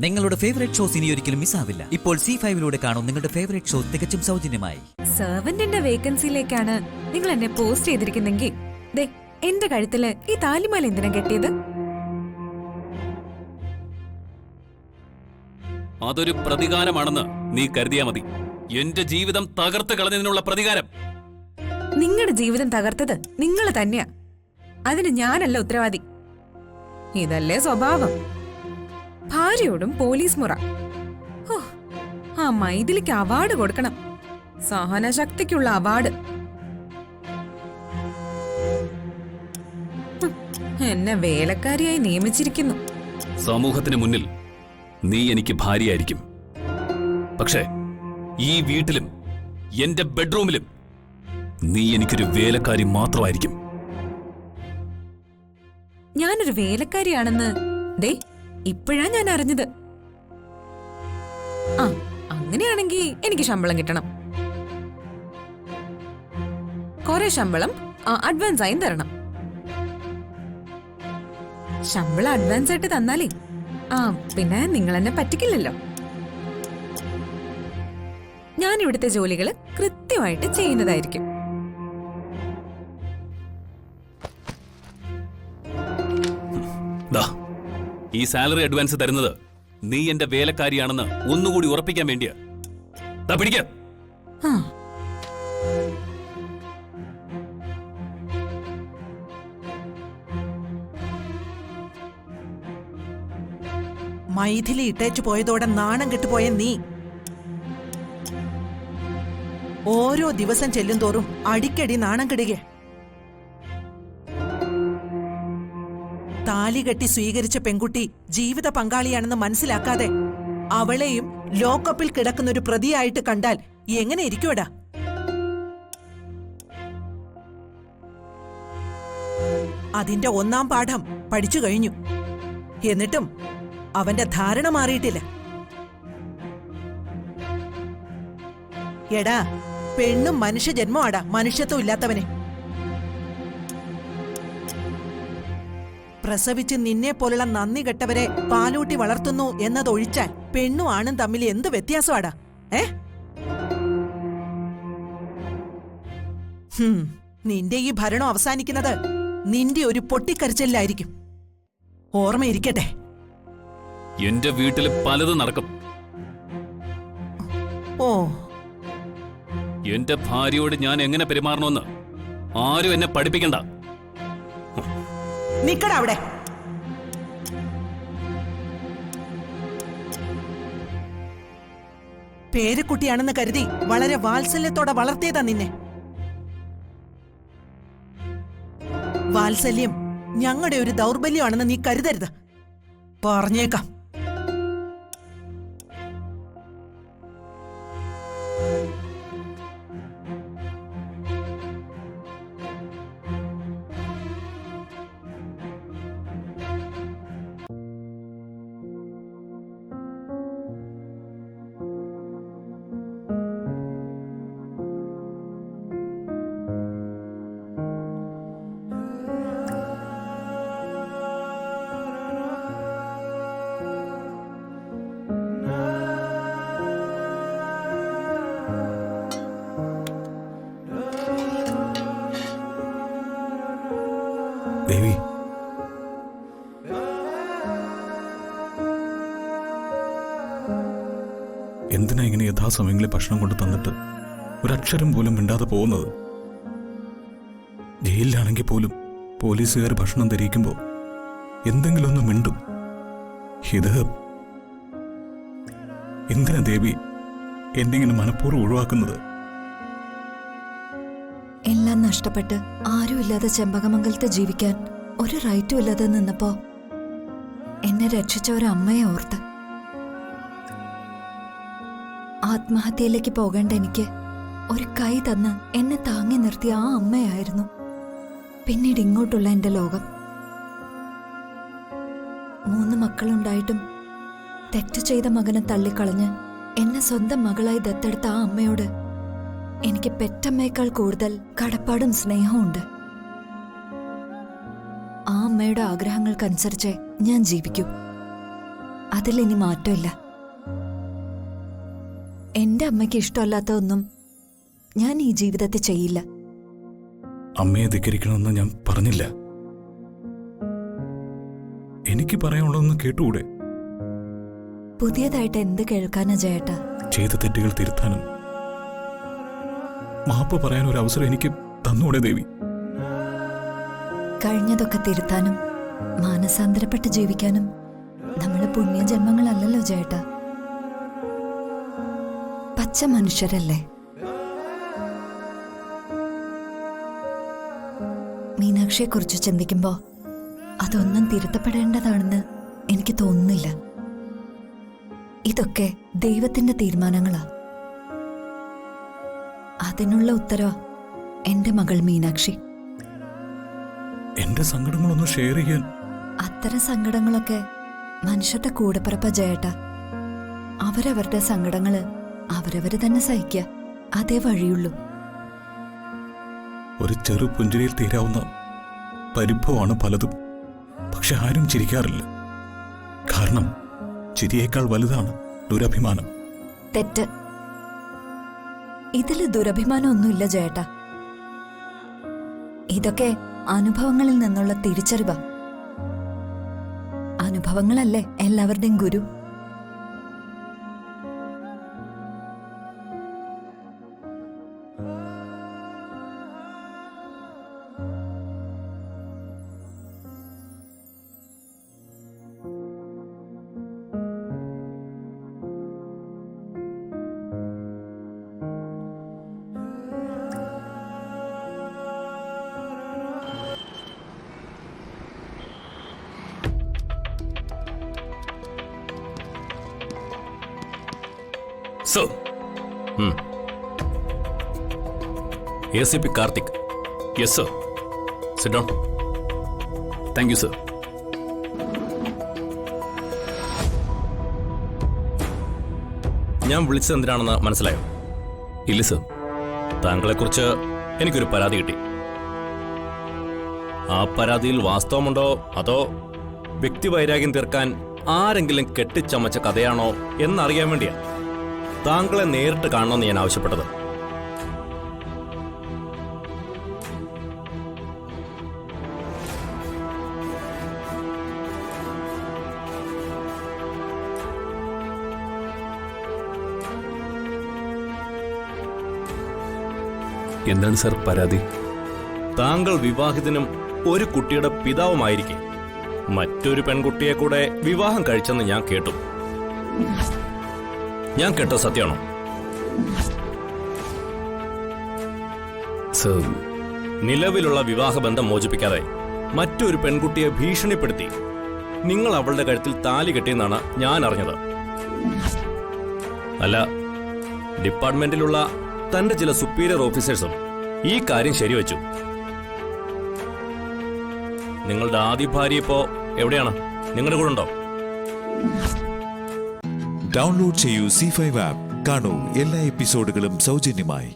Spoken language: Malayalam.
നിങ്ങളുടെ ഫേവറേറ്റ് ഷോസ് ഇനി ഒരിക്കലും മിസ്സാവില്ല. ഇപ്പോൾ C5 കാണും നിങ്ങളുടെ ഫേവറേറ്റ് ഷോ തികച്ചും സൗജന്യമായി. സെർവന്റിന്റെ വേക്കൻസിയിലേക്കാണ് നിങ്ങൾ എന്നെ പോസ്റ്റ് ചെയ്തിരിക്കുന്നെങ്കിൽ ദേ എന്റെ കഴുത്തില് ഈ താലിമാല എന്തിനാ കെട്ടിയത്? അതൊരു പ്രതികാരമാണെന്ന് നീ കരുതിയാ മതി. എന്റെ ജീവിതം തകർത്ത് കളഞ്ഞതിനുള്ള പ്രതികാരം. നിങ്ങളുടെ ജീവിതം തകർത്തത് നിങ്ങൾ തന്നെയാ. അതിന് ഞാനല്ല ഉത്തരവാദി. ഇതല്ലേ സ്വഭാവം. ഭാര്യയോടും പോലീസ് മുറ. ആ മൈഥിലിക്ക് അവാർഡ് കൊടുക്കണം. സഹനശക്തിക്കുള്ള അവാർഡ്. എന്നെ വേലക്കാരിയായി നിയമിച്ചിരിക്കുന്നു. സമൂഹത്തിന് മുന്നിൽ നീ എനിക്ക് ഭാര്യയായിരിക്കും. പക്ഷേ ഈ വീട്ടിലും എന്റെ ബെഡ്റൂമിലും നീ എനിക്കൊരു വേലക്കാരി മാത്രമായിരിക്കും. ഞാനൊരു വേലക്കാരിയാണെന്ന് ദേ ഇപ്പോഴാ ഞാൻ അറിഞ്ഞത്. അങ്ങനെയാണെങ്കിൽ എനിക്ക് ശമ്പളം കിട്ടണം. കുറെ ശമ്പളം അഡ്വാൻസ് ആയി തരണം. ശമ്പളം അഡ്വാൻസ് ആയിട്ട് തന്നാലേ പിന്നെ നിങ്ങൾ എന്നെ പറ്റിക്കില്ലല്ലോ. ഞാൻ ഇവിടുത്തെ ജോലികൾ കൃത്യമായിട്ട് ചെയ്യുന്നതായിരിക്കും. ഈ സാലറി അഡ്വാൻസ് തരുന്നത് നീ എന്റെ വേലക്കാരിയാണെന്ന് ഒന്നുകൂടി ഉറപ്പിക്കാൻ വേണ്ടിയാ. പിടിക്ക. മൈഥിലി ഇട്ടേച്ചു പോയതോടെ നാണം കെട്ടുപോയ നീ ഓരോ ദിവസം ചെല്ലും തോറും അടിക്കടി നാണം കെടുക. താലി കെട്ടി സ്വീകരിച്ച പെൺകുട്ടി ജീവിത പങ്കാളിയാണെന്ന് മനസ്സിലാക്കാതെ അവളെയും ലോക്കപ്പിൽ കിടക്കുന്നൊരു പ്രതിയായിട്ട് കണ്ടാൽ എങ്ങനെ ഇരിക്കുവടാ? അതിന്റെ ഒന്നാം പാഠം പഠിച്ചു കഴിഞ്ഞു. എന്നിട്ടും അവന്റെ ധാരണ മാറിയിട്ടില്ല. എടാ, പെണ്ണും മനുഷ്യജന്മമാടാ, മനുഷ്യത്വം ഇല്ലാത്തവനെ. പ്രസവിച്ച് നിന്നെ പോലുള്ള നന്ദി കെട്ടവരെ പാലൂട്ടി വളർത്തുന്നു എന്നതൊഴിച്ചാൽ പെണ്ണും ആണും തമ്മിൽ എന്ത് വ്യത്യാസമാടാ? നിന്റെ ഈ ഭരണം അവസാനിക്കുന്നത് നിന്റെ ഒരു പൊട്ടിക്കരച്ചിലായിരിക്കും. ഓർമ്മയിരിക്കട്ടെ. എന്റെ വീട്ടിൽ പലതും നടക്കും. എന്റെ ഭാര്യയോട് ഞാൻ എങ്ങനെ പെരുമാറണമെന്ന് ആരും എന്നെ പഠിപ്പിക്കണ്ട. നിക്കട അവിടെ. പേരുക്കുട്ടിയാണെന്ന് കരുതി വളരെ വാത്സല്യത്തോടെ വളർത്തിയതാ നിന്നെ. വാത്സല്യം ഞങ്ങളുടെ ഒരു ദൗർബല്യമാണെന്ന് നീ കരുതരുത്. പറഞ്ഞേക്കാം. ദേവി, എന്തിനാ ഇങ്ങനെ യഥാസമയങ്ങളിൽ ഭക്ഷണം കൊണ്ട് തന്നിട്ട് ഒരക്ഷരം പോലും മിണ്ടാതെ പോകുന്നത്? ജയിലിലാണെങ്കിൽ പോലും പോലീസുകാർ ഭക്ഷണം ധരിക്കുമ്പോൾ എന്തെങ്കിലും ഒന്ന് മിണ്ടും. ഇത് എന്തിനാ ദേവി എന്നെ ഇങ്ങനെ മനഃപൂർവ്വം ഒഴിവാക്കുന്നത്? എല്ലാം നഷ്ടപ്പെട്ട് ആരുമില്ലാതെ ചെമ്പകമംഗലത്ത് ജീവിക്കാൻ ഒരു റൈറ്റും ഇല്ലാതെ നിന്നപ്പോ എന്നെ രക്ഷിച്ച ഒരു അമ്മയെ ഓർത്ത്. ആത്മഹത്യയിലേക്ക് പോകേണ്ട എനിക്ക് ഒരു കൈ തന്ന് എന്നെ താങ്ങി നിർത്തിയ ആ അമ്മയായിരുന്നു പിന്നീട് ഇങ്ങോട്ടുള്ള എന്റെ ലോകം. 3 മക്കളുണ്ടായിട്ടും തെറ്റ് ചെയ്ത മകനെ തള്ളിക്കളഞ്ഞ് എന്നെ സ്വന്തം മകളായി ദത്തെടുത്ത ആ അമ്മയോട് എനിക്ക് പെറ്റമ്മയേക്കാൾ കൂടുതൽ കടപ്പാടും സ്നേഹവും ഉണ്ട്. ആ അമ്മയുടെ ആഗ്രഹങ്ങൾക്കനുസരിച്ച് ഞാൻ ജീവിക്കൂ. അതിലിനി മാറ്റമില്ല. എന്റെ അമ്മയ്ക്ക് ഇഷ്ടമല്ലാത്ത ഒന്നും ഞാൻ ഈ ജീവിതത്തിൽ ചെയ്യില്ല. അമ്മയെ ധിക്കരിക്കണമെന്ന് ഞാൻ പറഞ്ഞില്ല. എനിക്ക് പറയാനുള്ളതൊന്ന് കേട്ടുകൂടെ? പുതിയതായിട്ട് എന്ത് കേൾക്കാനാ ജയേട്ടാ? ചെയ്ത തെറ്റുകൾ തിരുത്താനും മാപ്പ് പറയാൻ ഒരു അവസരം എനിക്ക് തന്നൂടെ ദേവി? കഴിഞ്ഞതൊക്കെ തിരുത്താനും മാനസാന്തരപ്പെട്ട് ജീവിക്കാനും നമ്മള് പുണ്യജന്മങ്ങളല്ലല്ലോ ജയേട്ടാ. പച്ച മനുഷ്യരല്ലേ. മീനാക്ഷിയെക്കുറിച്ച് ചിന്തിക്കുമ്പോ അതൊന്നും തിരുത്തപ്പെടേണ്ടതാണെന്ന് എനിക്ക് തോന്നുന്നില്ല. ഇതൊക്കെ ദൈവത്തിന്റെ തീരുമാനങ്ങളാ. അതിനുള്ള ഉത്തരവാ എന്റെ മകൾ മീനാക്ഷി. എന്റെ സങ്കടങ്ങളൊന്ന് ഷെയർ ചെയ്യാൻ. അത്തരം സങ്കടങ്ങളൊക്കെ മനുഷ്യരുടെ കൂടെപ്പിറപ്പ ജയേട്ടാ. അവരവരുടെ സങ്കടങ്ങള് അവരവര് തന്നെ സഹിക്കുക. അതേ വഴിയുള്ളൂ. ഒരു ചെറു പുഞ്ചിരിയിൽ തീരാവുന്ന പരിഭവമാണ് പലതും. പക്ഷെ ആരും ചിരിക്കാറില്ല. കാരണം ചിരിയേക്കാൾ വലുതാണ് ദുരഭിമാനം. തെറ്റ്. ഇതില് ദുരഭിമാനമൊന്നുമില്ല ജയേട്ടാ. ഇതൊക്കെ അനുഭവങ്ങളിൽ നിന്നുള്ള തിരിച്ചറിവാ. അനുഭവങ്ങളല്ലേ എല്ലാവരുടെയും ഗുരു. Sir, ACP Karthik. Yes sir. Sit down. Thank you sir. ഞാൻ വിളിച്ചത് എന്തിനാണെന്ന് മനസ്സിലായോ? ഇല്ല സർ. താങ്കളെക്കുറിച്ച് എനിക്കൊരു പരാതി കിട്ടി. ആ പരാതിയിൽ വാസ്തവമുണ്ടോ അതോ വ്യക്തിവൈരാഗ്യം തീർക്കാൻ ആരെങ്കിലും കെട്ടിച്ചമച്ച കഥയാണോ എന്നറിയാൻ വേണ്ടിയാ താങ്കളെ നേരിട്ട് കാണണമെന്ന് ഞാൻ ആവശ്യപ്പെട്ടത്. എന്താണ് സർ പരാതി? താങ്കൾ വിവാഹിതനും ഒരു കുട്ടിയുടെ പിതാവുമായിരിക്കെ മറ്റൊരു പെൺകുട്ടിയെ കൂടെ വിവാഹം കഴിച്ചെന്ന് ഞാൻ കേട്ടു. ഞാൻ കേട്ടത് സത്യമാണോ? സർ, നിലവിലുള്ള വിവാഹബന്ധം മോചിപ്പിക്കാതെ മറ്റൊരു പെൺകുട്ടിയെ ഭീഷണിപ്പെടുത്തി നിങ്ങൾ അവളുടെ കഴുത്തിൽ താലി കെട്ടിയെന്നാണ് ഞാൻ അറിഞ്ഞത്. അല്ല, ഡിപ്പാർട്ട്മെന്റിലുള്ള തന്റെ ചില സുപ്പീരിയർ ഓഫീസേഴ്സും ഈ കാര്യം ശരിവെച്ചു. നിങ്ങളുടെ ആദ്യ ഭാര്യ ഇപ്പോ എവിടെയാണ്? നിങ്ങളുടെ കൂടെ ഉണ്ടോ? ഡൗൺലോഡ് ചെയ്യൂ C5 ആപ്പ്. കാണൂ എല്ലാ എപ്പിസോഡുകളും സൗജന്യമായി.